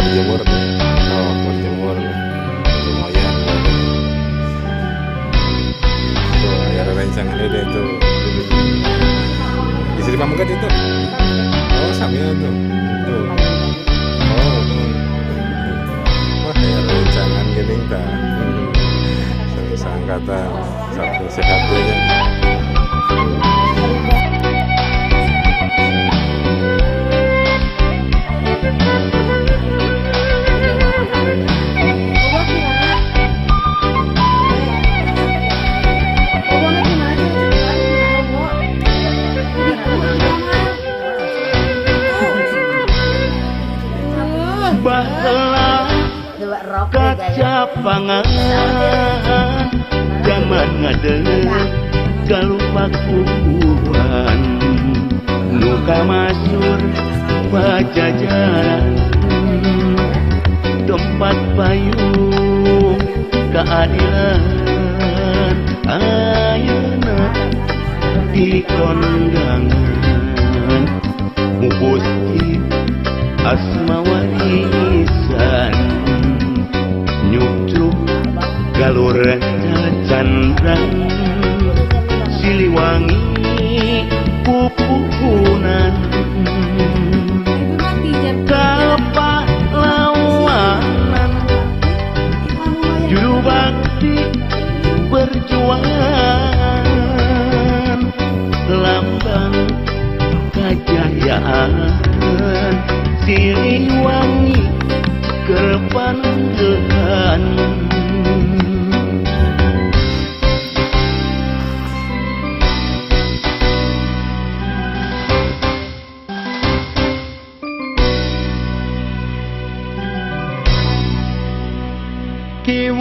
berjemur tuh. Oh, berjemur lumayan. Tuh ada rencangan deh tuh. Di sini Pamungkas itu. Oh, sambil tuh. Tuh. Oh, wah ya rencangan gini ta. Sangkata satu sehat ya. Baheula kaca pangangan zaman ngadeuk galupak ukuran nu kamasur pajajaran tempat payung keadilan ayeuna di kondangan mupusti asma warisan nyucuk galur candrang siliwangi pupuhunan kapahlawanan juru bakti perjuangan lambang kejayaan Siliwangi kerpandehan